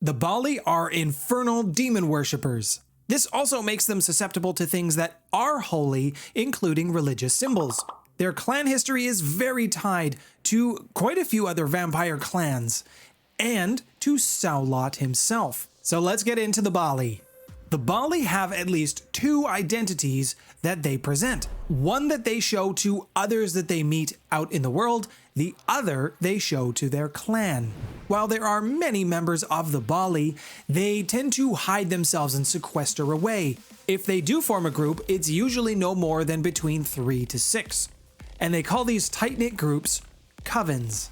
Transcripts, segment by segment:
The Baali are infernal demon worshippers. This also makes them susceptible to things that are holy, including religious symbols. Their clan history is very tied to quite a few other vampire clans, and to Saulot himself. So let's get into the Baali. The Baali have at least two identities that they present. One that they show to others that they meet out in the world, the other they show to their clan. While there are many members of the Baali, they tend to hide themselves and sequester away. If they do form a group, it's usually no more than between 3 to 6. And they call these tight-knit groups covens.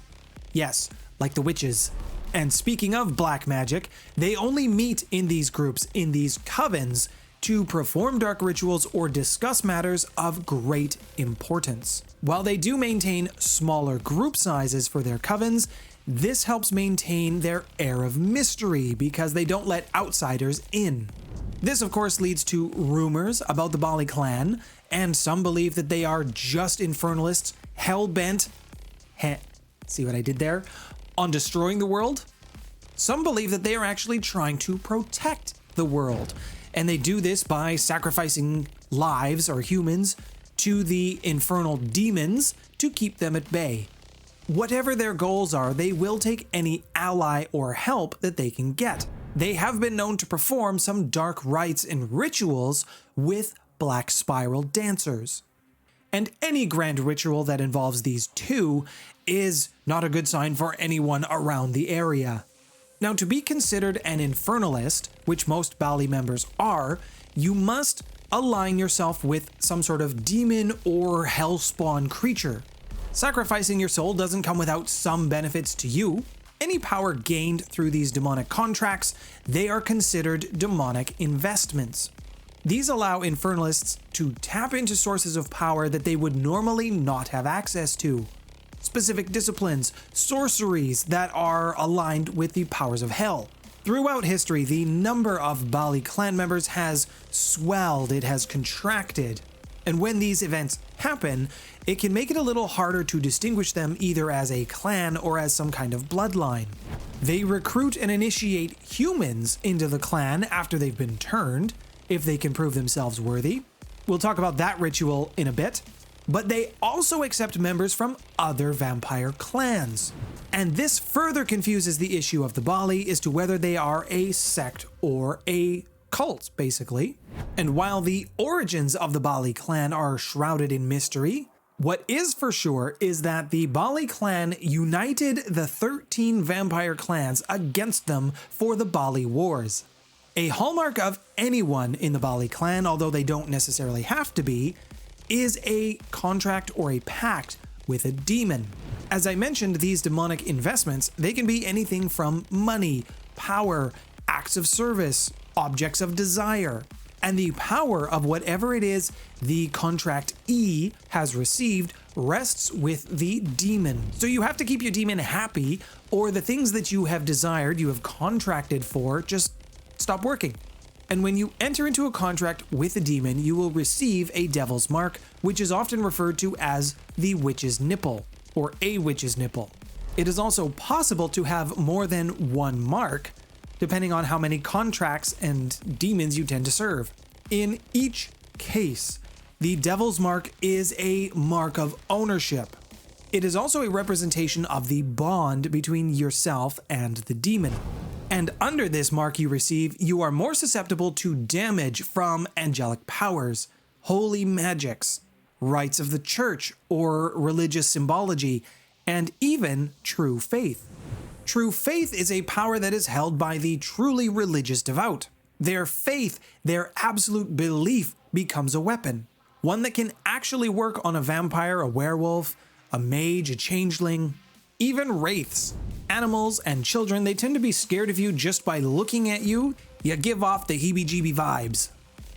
Yes, like the witches. And speaking of black magic, they only meet in these groups, in these covens, to perform dark rituals or discuss matters of great importance. While they do maintain smaller group sizes for their covens, this helps maintain their air of mystery because they don't let outsiders in. This of course leads to rumors about the Baali clan, and some believe that they are just infernalists hell-bent, see what I did there, on destroying the world. Some believe that they are actually trying to protect the world, and they do this by sacrificing lives or humans to the infernal demons to keep them at bay. Whatever their goals are, they will take any ally or help that they can get. They have been known to perform some dark rites and rituals with black spiral dancers. And any grand ritual that involves these two is not a good sign for anyone around the area. Now, to be considered an infernalist, which most Baali members are, you must align yourself with some sort of demon or hellspawn creature. Sacrificing your soul doesn't come without some benefits to you. Any power gained through these demonic contracts, they are considered demonic investments. These allow infernalists to tap into sources of power that they would normally not have access to. Specific disciplines, sorceries that are aligned with the powers of hell. Throughout history, the number of Baali clan members has swelled, it has contracted. And when these events happen, it can make it a little harder to distinguish them either as a clan or as some kind of bloodline. They recruit and initiate humans into the clan after they've been turned, if they can prove themselves worthy. We'll talk about that ritual in a bit. But they also accept members from other vampire clans. And this further confuses the issue of the Baali as to whether they are a sect or a cult, basically. And while the origins of the Baali clan are shrouded in mystery, what is for sure is that the Baali clan united the 13 vampire clans against them for the Baali Wars. A hallmark of anyone in the Baali clan, although they don't necessarily have to be, is a contract or a pact with a demon. As I mentioned, these demonic investments, they can be anything from money, power, acts of service, objects of desire, and the power of whatever it is the contractee has received rests with the demon. So you have to keep your demon happy, or the things that you have desired, you have contracted for, just stop working. And when you enter into a contract with a demon, you will receive a devil's mark, which is often referred to as the witch's nipple, or a witch's nipple. It is also possible to have more than one mark, depending on how many contracts and demons you tend to serve. In each case, the devil's mark is a mark of ownership. It is also a representation of the bond between yourself and the demon. And under this mark you receive, you are more susceptible to damage from angelic powers, holy magics, rites of the church or religious symbology, and even true faith. True faith is a power that is held by the truly religious devout. Their faith, their absolute belief, becomes a weapon. One that can actually work on a vampire, a werewolf, a mage, a changeling, even wraiths. Animals and children, they tend to be scared of you just by looking at you. You give off the heebie-jeebie vibes.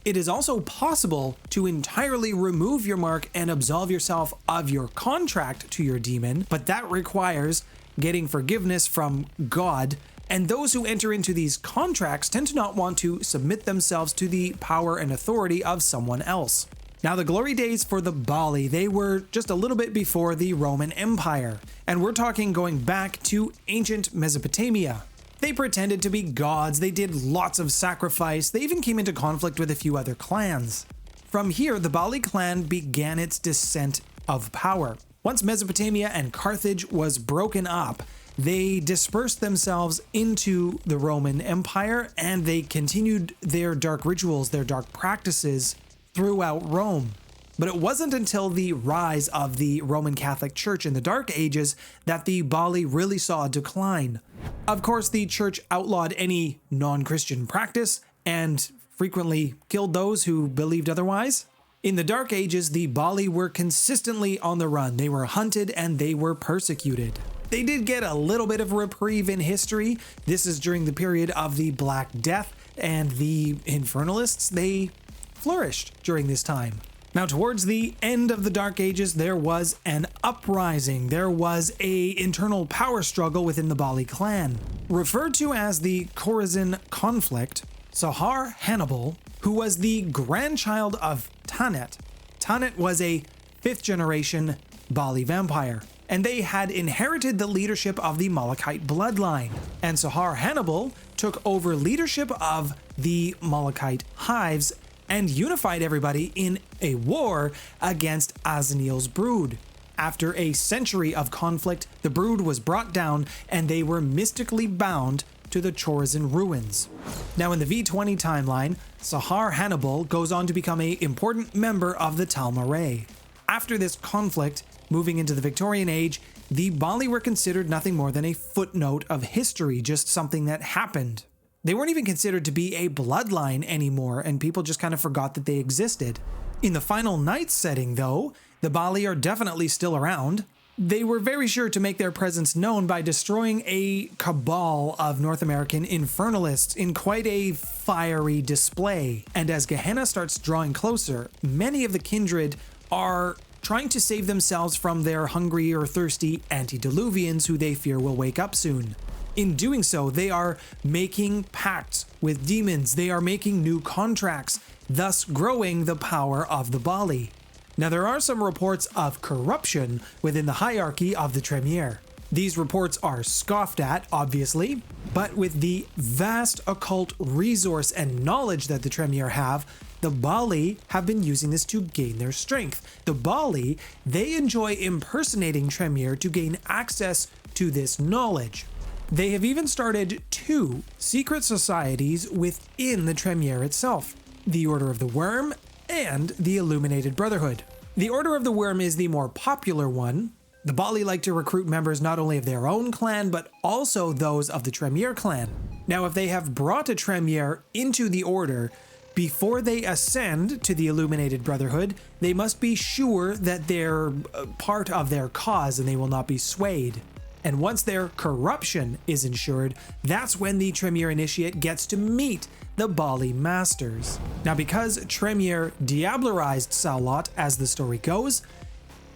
It is also possible to entirely remove your mark and absolve yourself of your contract to your demon, but that requires getting forgiveness from God, and those who enter into these contracts tend to not want to submit themselves to the power and authority of someone else. Now, the glory days for the Baali, they were just a little bit before the Roman Empire, and we're talking going back to ancient Mesopotamia. They pretended to be gods, they did lots of sacrifice, they even came into conflict with a few other clans. From here, the Baali clan began its descent of power. Once Mesopotamia and Carthage was broken up, they dispersed themselves into the Roman Empire, and they continued their dark rituals, their dark practices throughout Rome. But it wasn't until the rise of the Roman Catholic Church in the Dark Ages that the Baali really saw a decline. Of course, the church outlawed any non-Christian practice and frequently killed those who believed otherwise. In the Dark Ages, the Baali were consistently on the run. They were hunted and they were persecuted. They did get a little bit of a reprieve in history. This is during the period of the Black Death, and the infernalists, they flourished during this time. Now, towards the end of the Dark Ages, there was an uprising. There was an internal power struggle within the Baali clan. Referred to as the Chorazin Conflict, Sahar Hannibal, who was the grandchild of Tanit. Tanit was a 5th generation Baali vampire, and they had inherited the leadership of the Malachite bloodline. And Sahar Hannibal took over leadership of the Malachite hives and unified everybody in a war against Azaniel's brood. After a century of conflict, the brood was brought down and they were mystically bound to the Chorazin ruins. Now in the V20 timeline, Sahar Hannibal goes on to become an important member of the tal'mahe'ra. After this conflict, moving into the Victorian Age, the Baali were considered nothing more than a footnote of history, just something that happened. They weren't even considered to be a bloodline anymore, and people just kind of forgot that they existed. In the Final Night setting, though, the Baali are definitely still around. They were very sure to make their presence known by destroying a cabal of North American infernalists in quite a fiery display. And as Gehenna starts drawing closer, many of the kindred are trying to save themselves from their hungry or thirsty antediluvians who they fear will wake up soon. In doing so, they are making pacts with demons, they are making new contracts, thus growing the power of the Baali. Now, there are some reports of corruption within the hierarchy of the tal'mahe'ra. These reports are scoffed at, obviously, but with the vast occult resource and knowledge that the tal'mahe'ra have, the Baali have been using this to gain their strength. The Baali, they enjoy impersonating tal'mahe'ra to gain access to this knowledge. They have even started 2 secret societies within the tal'mahe'ra itself, the Order of the Worm and the Illuminated Brotherhood. The Order of the Worm is the more popular one. The Baali like to recruit members not only of their own clan, but also those of the tal'mahe'ra clan. Now, if they have brought a tal'mahe'ra into the Order, before they ascend to the Illuminated Brotherhood, they must be sure that they're part of their cause and they will not be swayed. And once their corruption is ensured, that's when the tal'mahe'ra initiate gets to meet the Baali masters. Now, because tal'mahe'ra diablerized Saulot, as the story goes,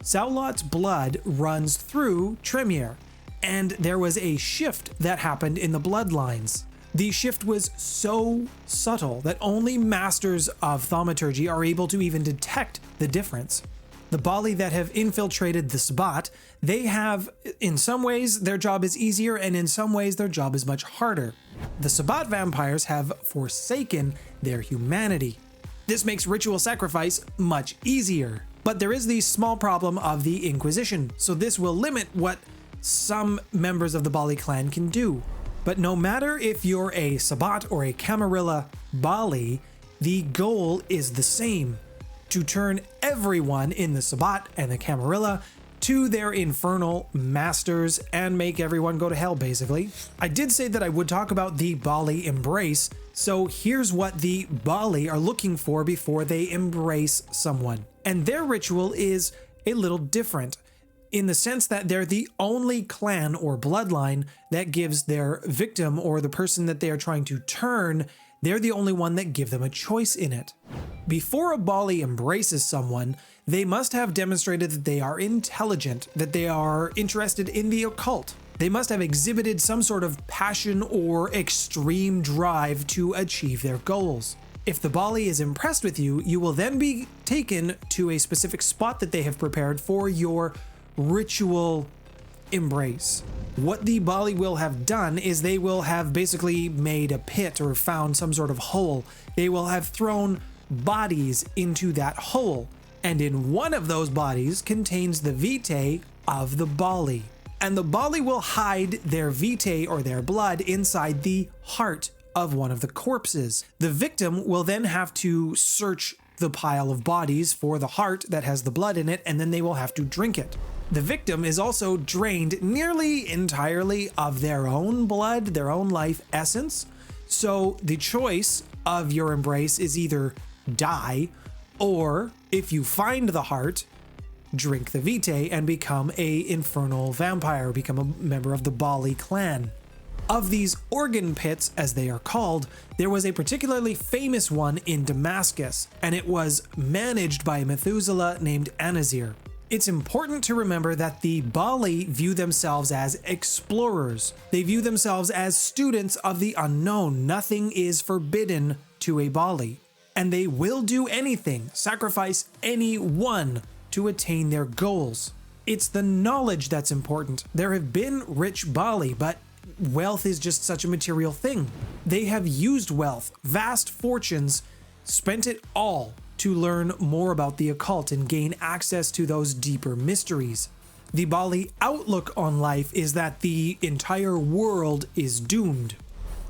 Saulot's blood runs through tal'mahe'ra, and there was a shift that happened in the bloodlines. The shift was so subtle that only masters of thaumaturgy are able to even detect the difference. The Baali that have infiltrated the Sabbat, they have, in some ways, their job is easier, and in some ways, their job is much harder. The Sabbat vampires have forsaken their humanity. This makes ritual sacrifice much easier. But there is the small problem of the Inquisition, so this will limit what some members of the Baali clan can do. But no matter if you're a Sabbat or a Camarilla Baali, the goal is the same: to turn everyone in the Sabbat and the Camarilla to their infernal masters and make everyone go to hell, basically. I did say that I would talk about the Baali embrace, so here's what the Baali are looking for before they embrace someone. And their ritual is a little different, in the sense that they're the only clan or bloodline that gives their victim, or the person that they are trying to turn, they're the only one that give them a choice in it. Before a Baali embraces someone, they must have demonstrated that they are intelligent, that they are interested in the occult. They must have exhibited some sort of passion or extreme drive to achieve their goals. If the Baali is impressed with you, you will then be taken to a specific spot that they have prepared for your ritual embrace. What the Baali will have done is they will have basically made a pit or found some sort of hole. They will have thrown bodies into that hole, and in one of those bodies contains the vitae of the Baali. And the Baali will hide their vitae or their blood inside the heart of one of the corpses. The victim will then have to search the pile of bodies for the heart that has the blood in it, and then they will have to drink it. The victim is also drained nearly entirely of their own blood, their own life essence. So the choice of your embrace is either die, or if you find the heart, drink the vitae and become a infernal vampire, become a member of the Baali Clan. Of these organ pits, as they are called, there was a particularly famous one in Damascus, and it was managed by a Methuselah named Anazir. It's important to remember that the Baali view themselves as explorers. They view themselves as students of the unknown. Nothing is forbidden to a Baali, and they will do anything, sacrifice anyone to attain their goals. It's the knowledge that's important. There have been rich Baali, but wealth is just such a material thing. They have used wealth, vast fortunes, spent it all to learn more about the occult and gain access to those deeper mysteries. The Baali outlook on life is that the entire world is doomed,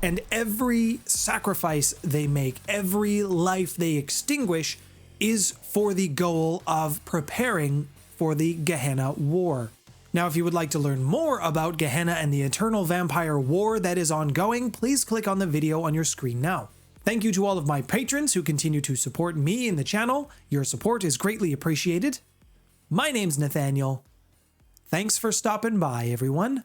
and every sacrifice they make, every life they extinguish, is for the goal of preparing for the Gehenna War. Now, if you would like to learn more about Gehenna and the eternal vampire war that is ongoing, please click on the video on your screen now. Thank you to all of my patrons who continue to support me in the channel. Your support is greatly appreciated. My name's Nathaniel. Thanks for stopping by, everyone.